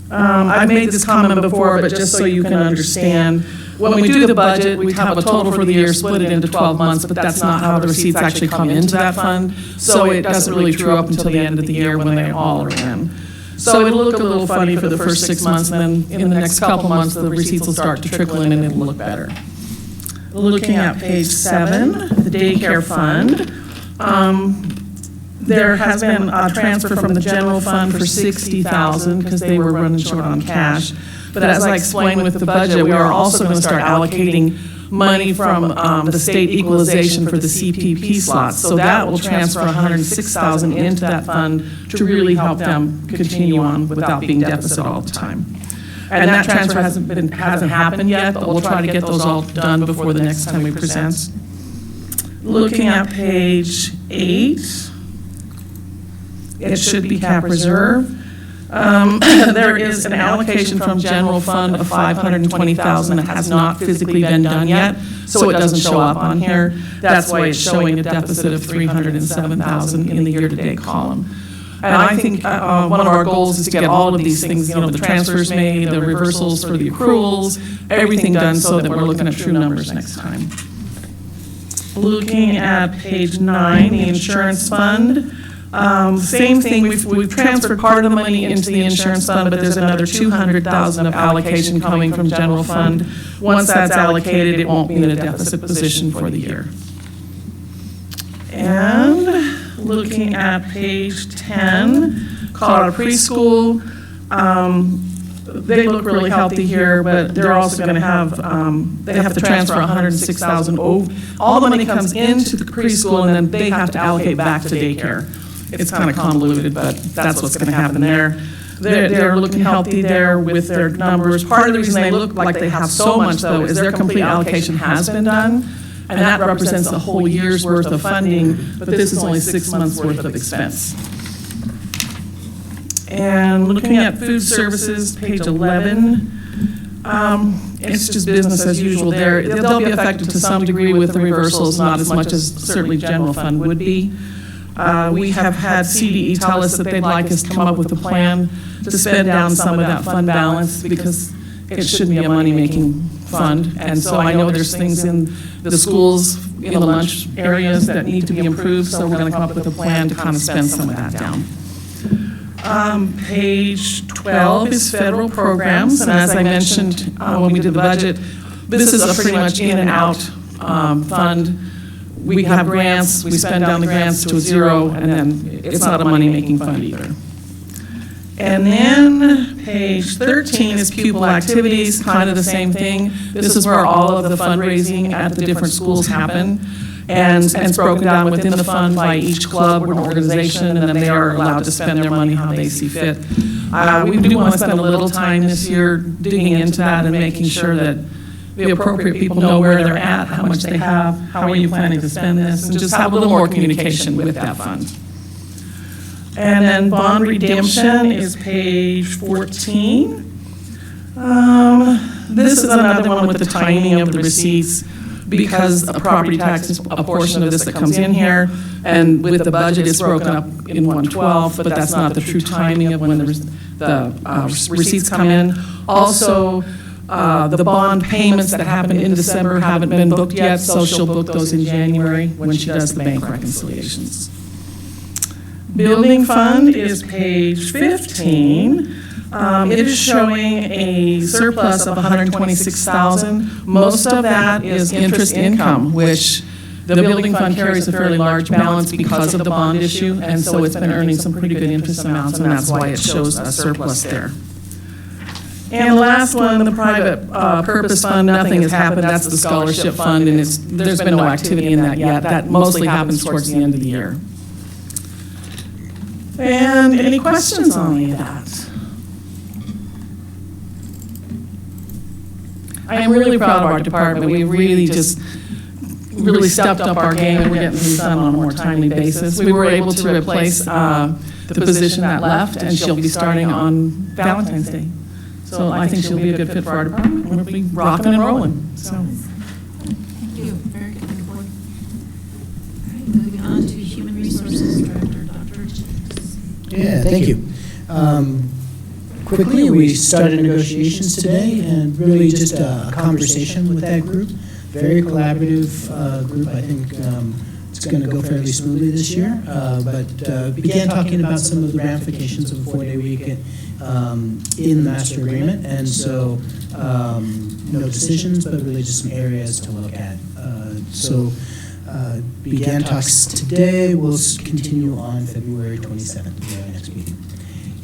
I've made this comment before, but just so you can understand, when we do the budget, we have a total for the year, split it into 12 months, but that's not how the receipts actually come into that fund. So it doesn't really true up until the end of the year when they all are in. So it'll look a little funny for the first 6 months, and then in the next couple months, the receipts will start to trickle in and it'll look better. Looking at page 7, the daycare fund. There has been a transfer from the general fund for $60,000 because they were running short on cash. But as I explained with the budget, we are also going to start allocating money from the state equalization for the CPP slots. So that will transfer $106,000 into that fund to really help them continue on without being deficit all the time. And that transfer hasn't happened yet, but we'll try to get those all done before the next time we present. Looking at page 8, it should be cap reserve. There is an allocation from general fund of $520,000 that has not physically been done yet, so it doesn't show up on here. That's why it's showing a deficit of $307,000 in the year-to-date column. And I think one of our goals is to get all of these things, the transfers made, the reversals for the accruals, everything done so that we're looking at true numbers next time. Looking at page 9, the insurance fund. Same thing, we've transferred part of the money into the insurance fund, but there's another $200,000 of allocation coming from general fund. Once that's allocated, it won't be in a deficit position for the year. And looking at page 10, Colorado Preschool. They look really healthy here, but they're also going to have, they have to transfer $106,000. All the money comes into the preschool, and then they have to allocate back to daycare. It's kind of convoluted, but that's what's going to happen there. They're looking healthy there with their numbers. Part of the reason they look like they have so much, though, is their complete allocation has been done, and that represents a whole year's worth of funding, but this is only 6 months' worth of expense. And looking at food services, page 11, it's just business as usual there. They'll be affected to some degree with the reversals, not as much as certainly general fund would be. We have had CDE tell us that they'd like us to come up with a plan to spend down some of that fund balance because it shouldn't be a money-making fund. And so I know there's things in the schools, in the lunch areas that need to be improved, so we're going to come up with a plan to kind of spend some of that down. Page 12 is federal programs, and as I mentioned when we did the budget, this is a pretty much in and out fund. We have grants, we spend down the grants to a zero, and then it's not a money-making fund either. And then page 13 is pupil activities, kind of the same thing. This is where all of the fundraising at the different schools happen. And it's broken down within the fund by each club or organization, and then they are allowed to spend their money how they see fit. We do want to spend a little time this year digging into that and making sure that the appropriate people know where they're at, how much they have, how are you planning to spend this, and just have a little more communication with that fund. And then bond redemption is page 14. This is another one with the timing of the receipts, because a property tax is a portion of this that comes in here, and with the budget it's broken up in 1/12, but that's not the true timing of when the receipts come in. Also, the bond payments that happened in December haven't been booked yet, so she'll book those in January when she does the bank reconciliations. Building fund is page 15. It is showing a surplus of $126,000. Most of that is interest income, which the building fund carries a fairly large balance because of the bond issue, and so it's been earning some pretty good interest amounts, and that's why it shows a surplus there. And the last one, the private purpose fund, nothing has happened. That's the scholarship fund, and there's been no activity in that yet. That mostly happens towards the end of the year. And any questions on any of that? I am really proud of our department. We really stepped up our game, and we're getting things done on a more timely basis. We were able to replace the position that left, and she'll be starting on Valentine's Day. So I think she'll be a good fit for our department. We'll be rocking and rolling. So. Thank you. Very good report. All right, moving on to Human Resources Director, Dr. James. Yeah, thank you. Quickly, we started negotiations today, and really just a conversation with that group. Very collaborative group. I think it's going to go fairly smoothly this year. But began talking about some of the ramifications of a 4-day week in the master agreement, and so no decisions, but really just some areas to look at. began talks today, will continue on February 27th, our next meeting.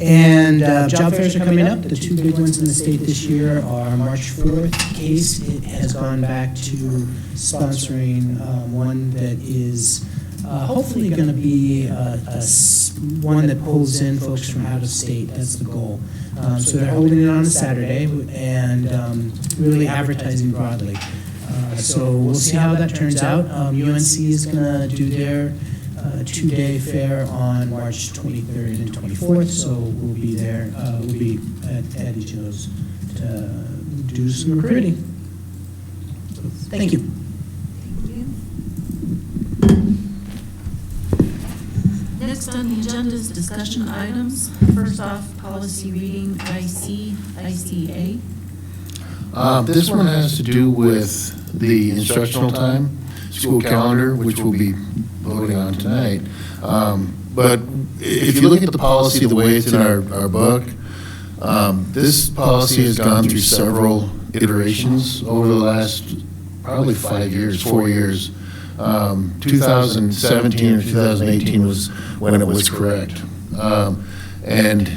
And job fairs are coming up. The two big ones in the state this year are March 4th. CASE has gone back to sponsoring one that is hopefully going to be one that pulls in folks from out of state. That's the goal. So they're holding it on a Saturday and really advertising broadly. So we'll see how that turns out. UNC is going to do their two-day fair on March 23rd and 24th, so we'll be there. We'll be at each of those to do some recruiting. So, thank you. Next on the agenda is discussion items. First off, policy reading ICA. This one has to do with the instructional time, school calendar, which we'll be voting on tonight. But if you look at the policy the way it's in our book, this policy has gone through several iterations over the last probably 4 years. 2017 or 2018 was when it was correct. And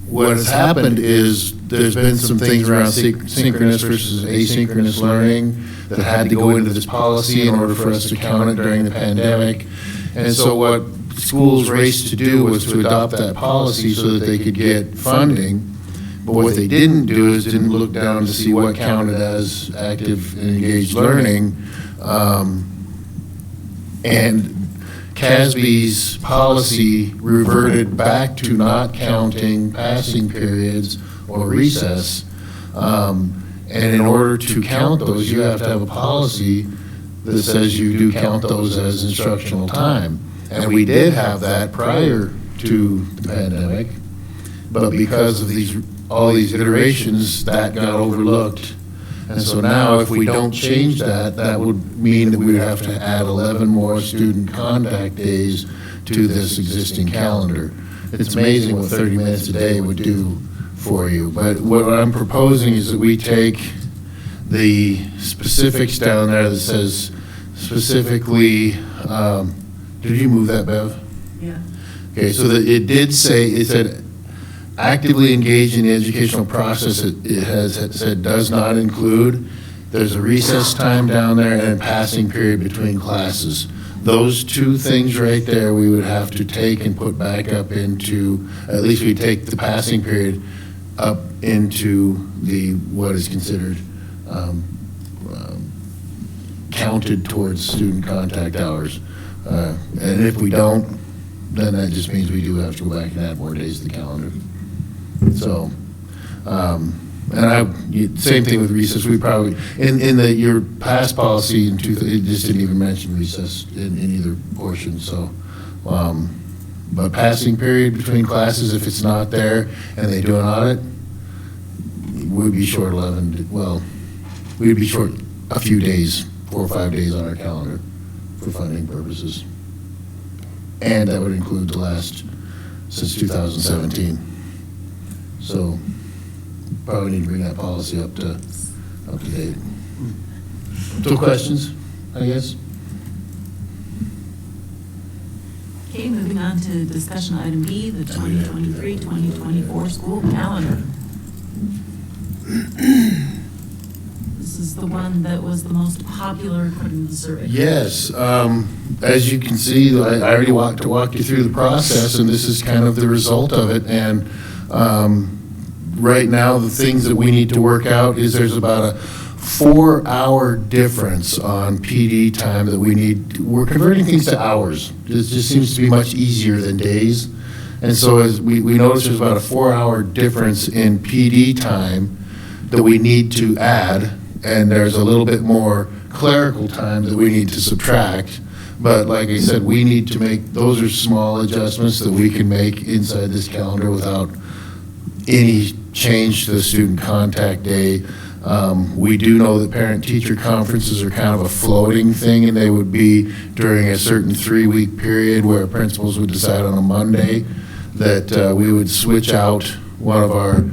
what has happened is there's been some things around synchronous versus asynchronous learning that had to go into this policy in order for us to count it during the pandemic. And so what schools raced to do was to adopt that policy so that they could get funding. But what they didn't do is didn't look down to see what counted as active and engaged learning. And CASB's policy reverted back to not counting passing periods or recess. And in order to count those, you have to have a policy that says you do count those as instructional time. And we did have that prior to the pandemic, but because of all these iterations, that got overlooked. And so now if we don't change that, that would mean that we would have to add 11 more student contact days to this existing calendar. It's amazing what 30 minutes a day would do for you. But what I'm proposing is that we take the specifics down there that says specifically, did you move that, Bev? Yeah. Okay, so that it did say, it said actively engage in the educational process, it has said does not include. There's a recess time down there and a passing period between classes. Those two things right there we would have to take and put back up into, at least we take the passing period up into what is considered counted towards student contact hours. And if we don't, then that just means we do have to go back and add more days to the calendar. So, same thing with recess. We probably, in your past policy, it just didn't even mention recess in either portion. So, but passing period between classes, if it's not there and they do an audit, we'd be short 11. Well, we'd be short a few days, 4 or 5 days on our calendar for funding purposes, and that would include the last since 2017. So probably need to bring that policy up to date. So questions, I guess? Okay, moving on to discussion item B, the 2023-2024 school calendar. This is the one that was the most popular according to the survey. Yes, as you can see, I already walked you through the process, and this is kind of the result of it. And right now, the things that we need to work out is there's about a 4-hour difference on PD time that we need. We're converting things to hours. It just seems to be much easier than days. And so as we notice there's about a 4-hour difference in PD time that we need to add, and there's a little bit more clerical time that we need to subtract. But like I said, we need to make, those are small adjustments that we can make inside this calendar without any change to the student contact day. We do know that parent-teacher conferences are kind of a floating thing, and they would be during a certain 3-week period where principals would decide on a Monday that we would switch out one of our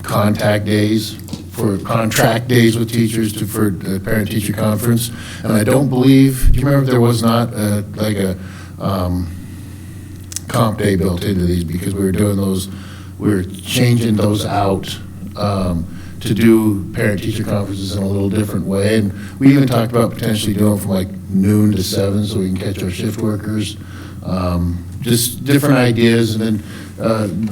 contact days for contract days with teachers for the parent-teacher conference. And I don't believe, do you remember there was not like a comp day built into these, because we were doing those, we were changing those out to do parent-teacher conferences in a little different way. And we even talked about potentially doing from like noon to 7 so we can catch our shift workers. Just different ideas. And then,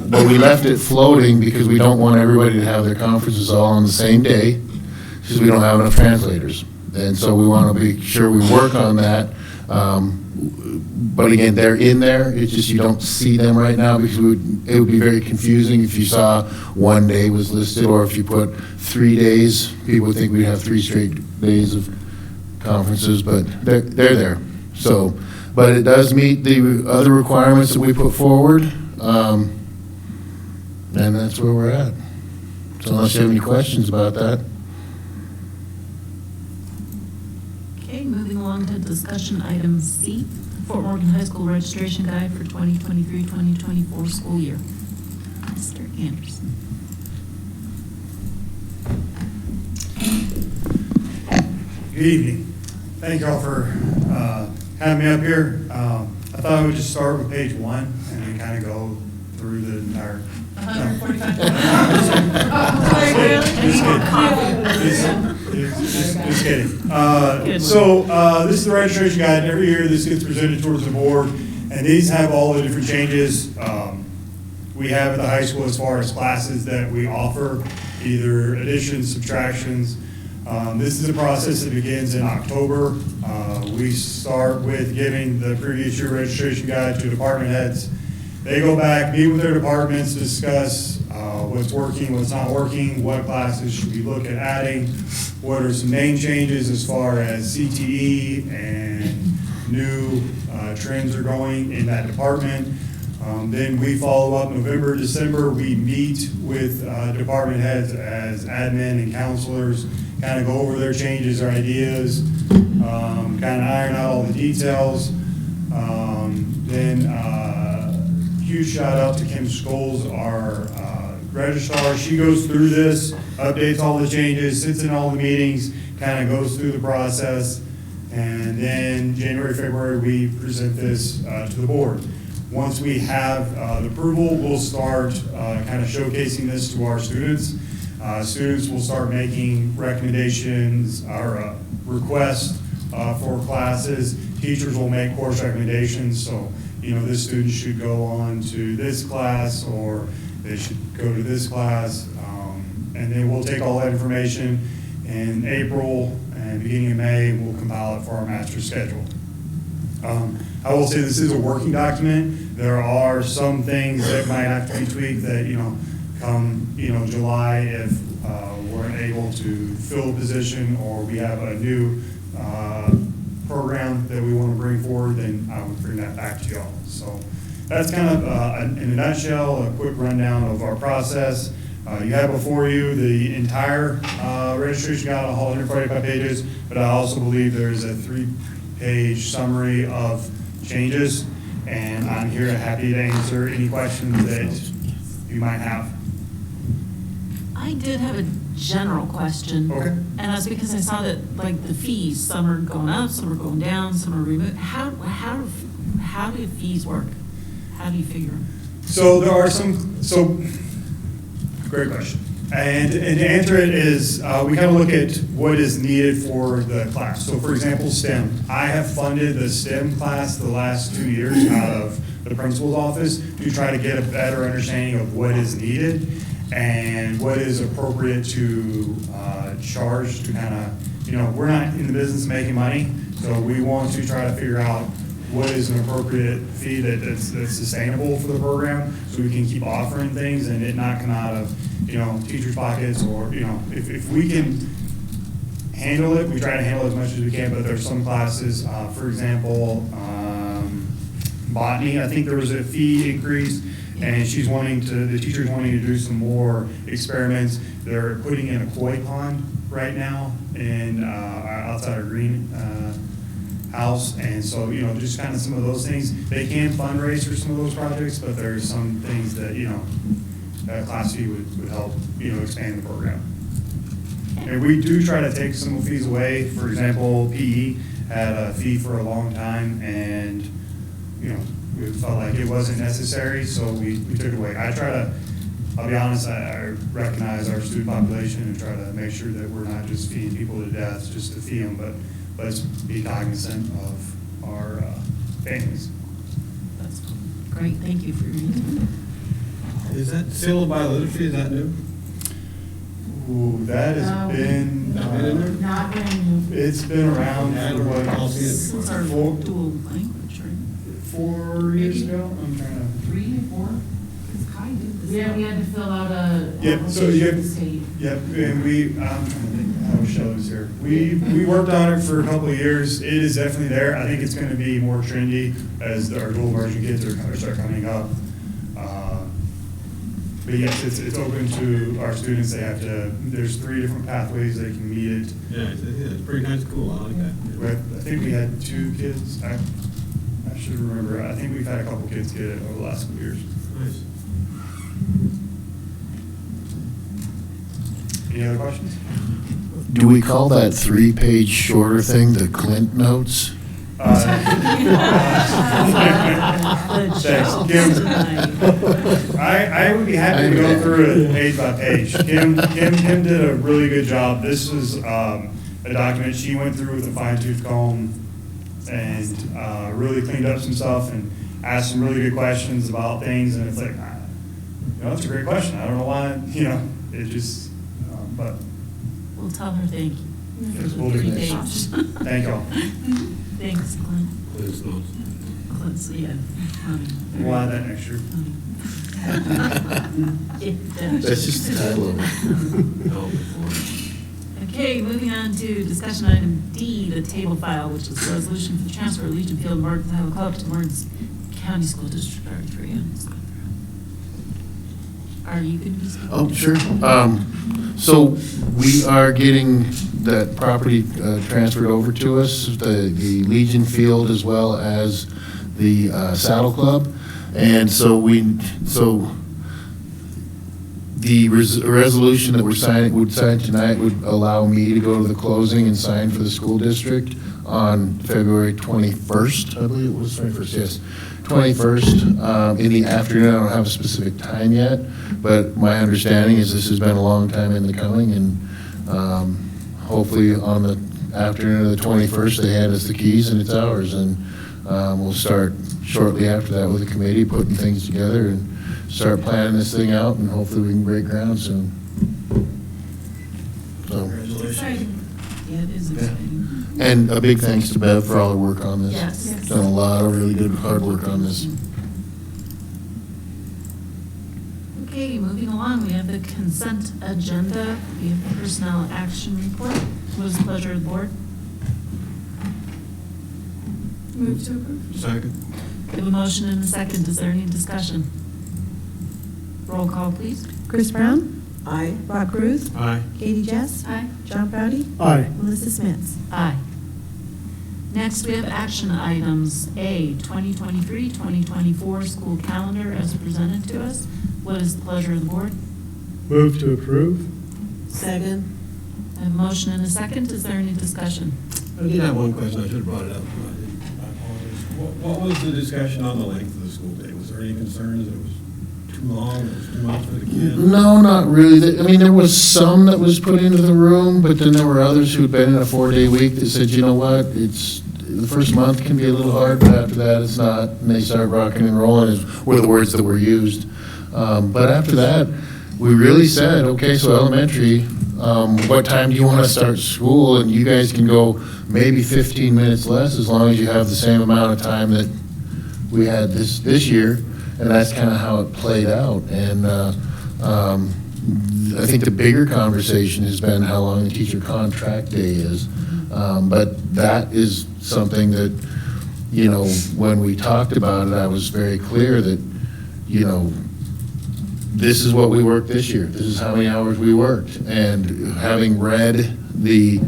but we left it floating because we don't want everybody to have their conferences all on the same day, because we don't have enough translators. And so we want to be sure we work on that. But again, they're in there, it's just you don't see them right now, because it would be very confusing if you saw one day was listed, or if you put 3 days, people would think we'd have 3 straight days of conferences, but they're there. So, but it does meet the other requirements that we put forward, and that's where we're at. So unless you have any questions about that. Okay, moving along to discussion item C, Fort Morgan High School registration guide for 2023-2024 school year. Mr. Anderson. Good evening. Thank you all for having me up here. I thought I would just start with page 1 and then kind of go through the entire. 145. Just kidding. So this is the registration guide. Every year this gets presented towards the board, and these have all the different changes we have at the high school as far as classes that we offer, either additions, subtractions. This is a process that begins in October. We start with giving the previous year registration guide to department heads. They go back, meet with their departments, discuss what's working, what's not working, what classes should we look at adding, what are some name changes as far as CTE and new trends are going in that department. Then we follow up November, December. We meet with department heads as admin and counselors, kind of go over their changes or ideas, kind of iron out all the details. Huge shout out to Kim Scholes, our registrar. She goes through this, updates all the changes, sits in all the meetings, kind of goes through the process. And then January, February, we present this to the board. Once we have the approval, we'll start kind of showcasing this to our students. Students will start making recommendations or requests for classes. Teachers will make course recommendations. So, you know, this student should go on to this class, or they should go to this class. And then we'll take all that information in April and beginning of May, we'll compile it for our master schedule. I will say this is a working document. There are some things that might have to be tweaked that, you know, come, you know, July, if we're unable to fill a position or we have a new program that we want to bring forward, then I would bring that back to y'all. So that's kind of, in a nutshell, a quick rundown of our process. You have before you the entire registration guide, all 145 pages, but I also believe there's a 3-page summary of changes, and I'm here happy to answer any questions that you might have. I did have a general question. Okay. And that's because I saw that, like, the fees, some are going up, some are going down, some are removed. How do fees work? How do you figure them? So there are some, great question. And to answer it is, we kind of look at what is needed for the class. So for example, STEM. I have funded the STEM class the last 2 years out of the principal's office to try to get a better understanding of what is needed and what is appropriate to charge to kind of, you know, we're not in the business of making money, so we want to try to figure out what is an appropriate fee that's sustainable for the program, so we can keep offering things and it not come out of, you know, teachers' pockets, or, you know, if we can handle it, we try to handle it as much as we can. But there's some classes, for example, botany, I think there was a fee increase, and the teacher's wanting to do some more experiments. They're putting in a koi pond right now in outside our green house, and so, you know, just kind of some of those things. They can fundraise for some of those projects, but there's some things that, you know, class fee would help, you know, expand the program. And we do try to take some fees away. For example, PE had a fee for a long time, and, you know, we felt like it wasn't necessary, so we took it away. I'll be honest, I recognize our student population and try to make sure that we're not just feeding people to death just to feed them, but let's be cognizant of our families. That's great, thank you for your input. Is that sealed by literacy, is that new? Ooh, that has been, Not brand new. it's been around for what, Since our dual language, right? 4 years ago? I'm trying to. 3 or 4? It's kind of. Yeah, we had to fill out a. Yep, so you have, state. yep, and we, I'm trying to think how Shelley's here. We worked on it for a couple of years. It is definitely there. I think it's gonna be more trendy as our dual immersion kids start coming up. But yes, it's open to our students. They have to, there's 3 different pathways they can meet it. Yeah, it's pretty nice, cool, I like that. I think we had 2 kids. I should remember. I think we've had a couple kids get it over the last couple years. Nice. Any other questions? Do we call that 3-page shorter thing the Clint notes? Thanks, Kim. I would be happy to go through it page by page. Kim did a really good job. This is a document she went through with a fine-tooth comb and really cleaned up some stuff and asked some really good questions about things. And it's like, that's a great question. I don't know why, it just, but. We'll tell her thank you for the We'll do 3 that. pages. Thank y'all. Thanks, Clint. Clint's notes. Clint's, yeah. We'll add that next year. That's just the title of it. Okay, moving on to discussion item D, the table file, which is the resolution for the transfer of Legion Field Morgan Iowa Club to Morgan County School District R3. Are you going to be speaking? Oh, sure. So we are getting that property transferred over to us, the Legion Field as well as the Saddle Club. And so the resolution that would sign tonight would allow me to go to the closing and sign for the school district on February 21st, I believe it was 21st, yes. 21st in the afternoon. I don't have a specific time yet, but my understanding is this has been a long time in the coming, and hopefully on the afternoon of the 21st, they hand us the keys and it's ours, and we'll start shortly after that with the committee, putting things together and start planning this thing out, and hopefully we can break ground soon. So. Exciting. Yeah, it is exciting. And a big thanks to Bev for all her work on this. Yes. Done a lot of really good hard work on this. Okay, moving along, we have the consent agenda. We have the personnel action report. What is the pleasure of the board? Move to approve. Second. We have a motion and a second. Is there any discussion? Roll call, please. Chris Brown? Aye. Rob Cruz? Aye. Katie Jess? Aye. John Proudy? Aye. Melissa Smits? Aye. Next, we have action items. A, 2023-2024 school calendar as presented to us. What is the pleasure of the board? Move to approve. Second. I have a motion and a second. Is there any discussion? I did have one question, I should have brought it up. I apologize. What was the discussion on the length of the school day? Was there any concerns that it was too long, it was too much for the kids? No, not really. I mean, there was some that was put into the room, but then there were others who'd been in a 4-day week that said, you know what, the first month can be a little hard, but after that it's not, and they start rocking and rolling, were the words that were used. But after that, we really said, okay, so elementary, what time do you want to start school? And you guys can go maybe 15 minutes less as long as you have the same amount of time that we had this year. And that's kind of how it played out. And I think the bigger conversation has been how long the teacher contract day is. But that is something that, when we talked about it, I was very clear that, this is what we worked this year. This is how many hours we worked. And having read the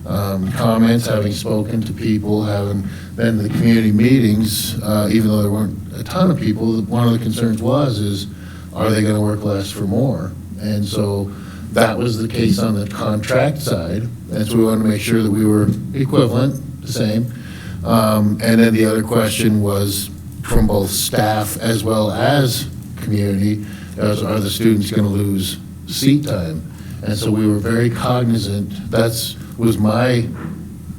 comments, having spoken to people, having been to the community meetings, even though there weren't a ton of people, one of the concerns is, are they going to work less for more? And so That was the case on the contract side, and so we wanted to make sure that we were equivalent, the same. And then the other question was from both staff as well as community, are the students going to lose seat time? And so we were very cognizant, was my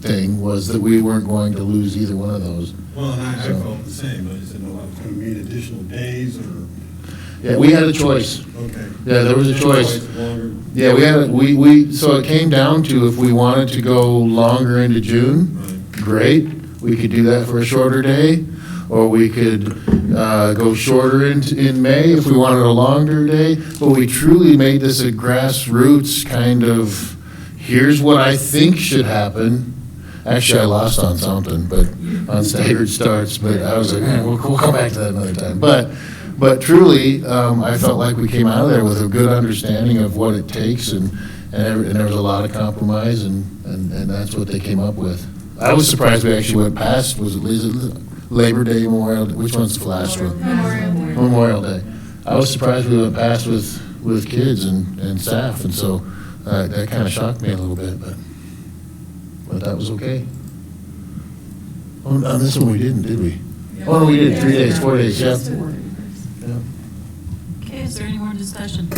thing, was that we weren't going to lose either one of those. Well, and I So- felt the same, I just didn't know if it was going to mean additional days or. Yeah, we had a choice. Okay. Yeah, there was a choice. Longer. Yeah, so it came down to if we wanted to go longer into June, great, we could do that for a shorter day, or we could go shorter in May if we wanted a longer day, but we truly made this a grassroots kind of, here's what I think should happen. Actually, I lost on something, but on staggered starts, but I was like, we'll come back to that another time. But truly, I felt like we came out of there with a good understanding of what it takes, and there was a lot of compromise, and that's what they came up with. I was surprised we actually went past, was it Labor Day, Memorial Day? Which one's the last one? Memorial Day. I was surprised we went past with kids and staff, and so that kind of shocked me a little bit, but that was okay. On this one we didn't, did we? Oh, no, we did, 3 days, 4 days, yeah. Okay, is there any more discussion?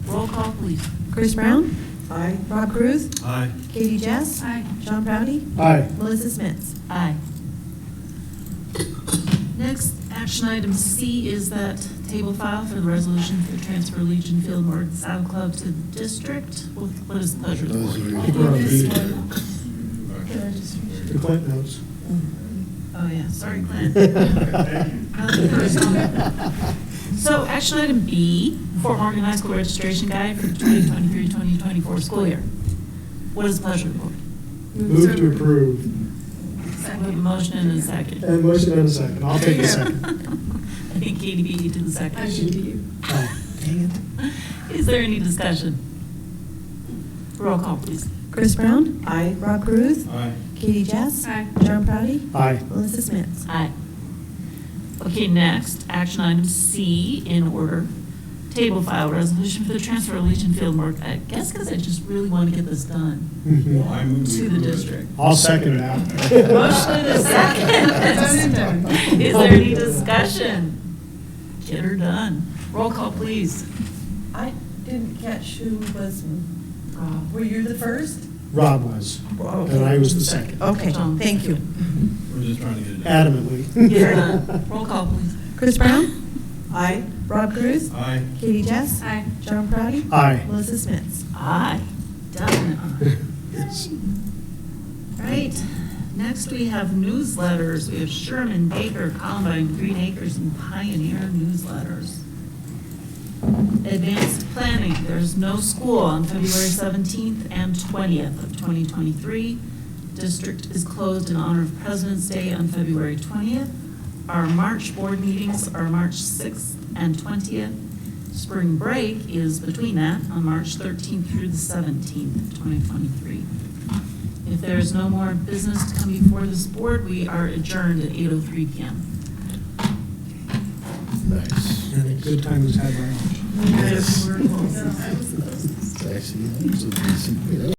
Roll call, please. Chris Brown? Aye. Rob Cruz? Aye. Katie Jess? Aye. John Proudy? Aye. Melissa Smits? Aye. Next, action item C is that table file for the resolution for the transfer of Legion Field Morgan Saddle Club to the district. What is the pleasure of the board? The Clint knows. Oh, yeah, sorry, Glenn. So, action item B, Fort Morgan High School registration guide for the 2023-2024 school year. What is the pleasure of the board? Move to approve. Second, we have a motion and a second. And motion and a second. I'll take a second. I think Katie beat you to the second. I should be you. Oh, dang it. Is there any discussion? Roll call, please. Chris Brown? Aye. Rob Cruz? Aye. Katie Jess? Aye. John Proudy? Aye. Melissa Smits? Aye. Okay, next, action item C in order. Table file resolution for the transfer of Legion Field Morgan. I guess because I just really want to get this done Well, I move to the district. I'll second that. Motion and a second. Is there any discussion? Get her done. Roll call, please. I didn't catch who was, were you the first? Rob was, and I was the second. Okay, thank you. We're just trying to get it done. Adamantly. Get her done. Roll call, please. Chris Brown? Aye. Rob Cruz? Aye. Katie Jess? Aye. John Proudy? Aye. Melissa Smits? Aye. Done. Right. Next, we have newsletters. We have Sherman, Baker, Columbine, Green Acres, and Pioneer newsletters. Advanced planning. There's no school on February 17th and 20th of 2023. District is closed in honor of President's Day on February 20th. Our March board meetings are March 6th and 20th. Spring break is between that on March 13th through the 17th of 2023. If there is no more business to come before this board, we are adjourned at 8:03 p.m. Nice. And a good time was had by all. Yes. Actually, that was a decent-